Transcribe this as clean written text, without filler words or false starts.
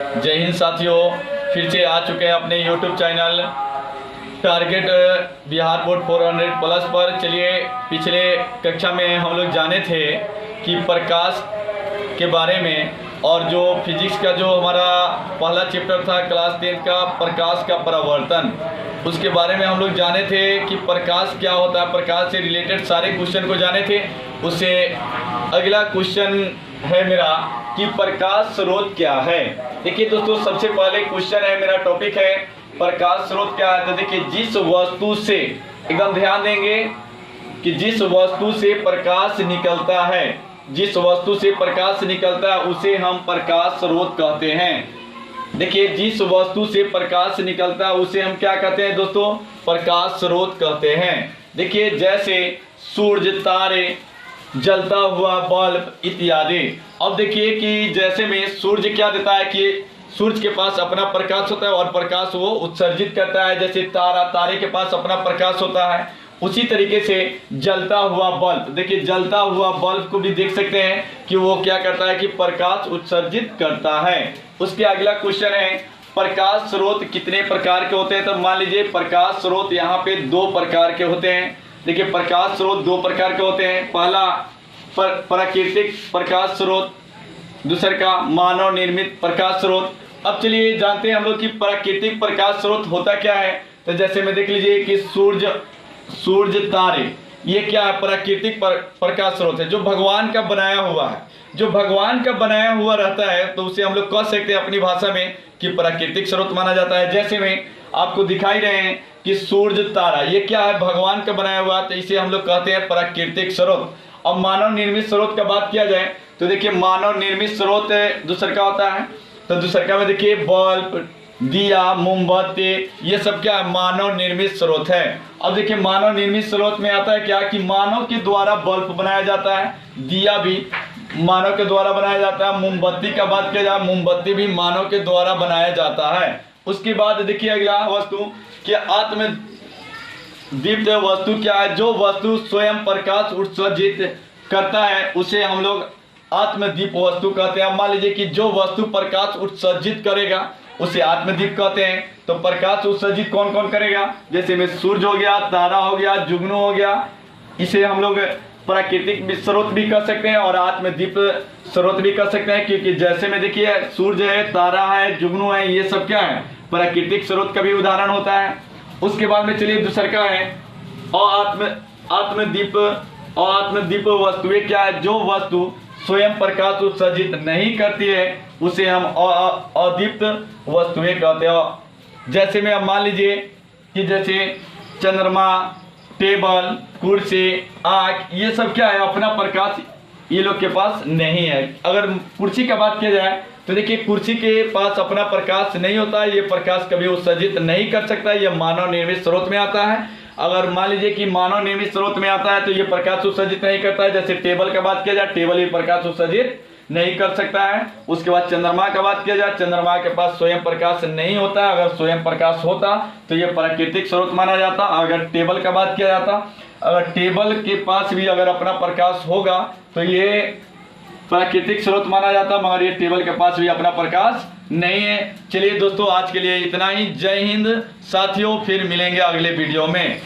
जय हिंद साथियों, फिर से आ चुके हैं अपने YouTube channel target Bihar board 400+ पर। चलिए, पिछले कक्षा में हम लोग जाने थे कि प्रकाश के बारे में, और जो फिजिक्स का जो हमारा पहला चैप्टर था क्लास 10 का, प्रकाश का परावर्तन, उसके बारे में हम लोग जाने थे कि प्रकाश क्या होता है। प्रकाश से रिलेटेड सारे क्वेश्चन को जाने थे। उससे अगला क्वेश्चन है मेरा कि प्रकाश स्रोत क्या है। देखिए दोस्तों, सबसे पहले क्वेश्चन है मेरा, टॉपिक है प्रकाश स्रोत क्या है। तो देखिए, जिस वस्तु से, एकदम ध्यान देंगे कि जिस वस्तु से प्रकाश निकलता है, जिस वस्तु से प्रकाश निकलता है उसे हम प्रकाश स्रोत कहते हैं। देखिए, जिस वस्तु से प्रकाश निकलता है उसे हम क्या कहते हैं दोस्तों? प्रकाश स्रोत कहते हैं। देखिए, जैसे सूर्य, तारे, जलता हुआ बल्ब इत्यादि। अब देखिए कि जैसे में सूर्य क्या देता है कि सूर्य के पास अपना प्रकाश होता है और प्रकाश वो उत्सर्जित करता है। जैसे तारे के पास अपना प्रकाश होता है, उसी तरीके से जलता हुआ बल्ब, देखिए जलता हुआ बल्ब को भी देख सकते हैं कि वो क्या करता है कि प्रकाश उत्सर्जित करता है। उसके अगला क्वेश्चन है, प्रकाश स्रोत कितने प्रकार के होते हैं? तो मान लीजिए प्रकाश स्रोत यहाँ पे 2 प्रकार के होते हैं। देखिए, प्रकाश स्रोत 2 प्रकार के होते हैं। पहला प्राकृतिक प्रकाश स्रोत, दूसरे का मानव निर्मित प्रकाश स्रोत। अब चलिए जानते हैं हम लोग कि प्राकृतिक प्रकाश स्रोत होता क्या है। तो जैसे में देख लीजिए कि सूर्य, तारे, ये क्या है? प्राकृतिक प्रकाश स्रोत है, जो भगवान का बनाया हुआ है। जो भगवान का बनाया हुआ रहता है तो उसे हम लोग कह सकते हैं अपनी भाषा में कि प्राकृतिक स्रोत माना जाता है। जैसे में आपको दिखाई रहे हैं कि सूर्य, तारा, ये क्या है? भगवान का बनाया हुआ, तो इसे हम लोग कहते हैं प्राकृतिक स्रोत। अब मानव निर्मित स्रोत का बात किया जाए तो देखिए, मानव निर्मित स्रोत दूसरा का होता है। तो दूसरा का में देखिए बल्ब, दिया, मोमबत्ती, ये सब क्या है? मानव निर्मित स्रोत है। अब देखिए, मानव निर्मित स्रोत में आता है क्या कि मानव के द्वारा बल्ब बनाया जाता है, दिया भी मानव के द्वारा बनाया जाता है। मोमबत्ती का बात किया जाए, मोमबत्ती भी मानव के द्वारा बनाया जाता है। उसके बाद देखिए अगला वस्तु कि आत्मदीप्त वस्तु क्या है? जो वस्तु स्वयं प्रकाश उत्सर्जित करता है उसे हम लोग आत्मदीप वस्तु कहते हैं। मान लीजिए कि जो वस्तु प्रकाश उत्सर्जित करेगा उसे आत्मदीप कहते हैं। तो प्रकाश उत्सर्जित कौन कौन करेगा? जैसे में सूर्य हो गया, तारा हो गया, जुगनू हो गया। इसे हम लोग प्राकृतिक स्रोत भी कह सकते हैं और आत्मदीप स्रोत भी कह सकते हैं, क्योंकि जैसे में देखिए सूर्य है, तारा है, जुगनू है, ये सब क्या है? प्राकृतिक स्रोत का भी उदाहरण होता है। उसके बाद में चलिए दूसरा का है आत्मदीप वस्तुएं क्या है? जो वस्तु स्वयं प्रकाश उत्सर्जित नहीं करती है उसे हम अदीप्त वस्तुएं कहते हैं। जैसे में अब मान लीजिए कि जैसे चंद्रमा, टेबल, कुर्सी, आँख, ये सब क्या है? अपना प्रकाश ये लोग के पास नहीं है। अगर कुर्सी का बात किया जाए तो देखिए, कुर्सी के पास अपना प्रकाश नहीं होता है, ये प्रकाश कभी उत्सर्जित नहीं कर सकता, ये मानव निर्मित स्रोत में आता है। अगर मान लीजिए कि मानव निर्मित स्रोत में आता है तो ये प्रकाश उत्सर्जित नहीं करता है। जैसे टेबल का बात किया जाए, टेबल भी प्रकाश उत्सर्जित नहीं कर सकता है। उसके बाद चंद्रमा का बात किया जाए, चंद्रमा के पास स्वयं प्रकाश नहीं होता है। अगर स्वयं प्रकाश होता तो ये प्राकृतिक स्रोत माना जाता। अगर टेबल का बात किया जाता, अगर टेबल के पास भी अगर अपना प्रकाश होगा तो ये प्राकृतिक स्रोत माना जाता, मगर ये टेबल के पास भी अपना प्रकाश नहीं है। चलिए दोस्तों, आज के लिए इतना ही। जय हिंद साथियों, फिर मिलेंगे अगले वीडियो में।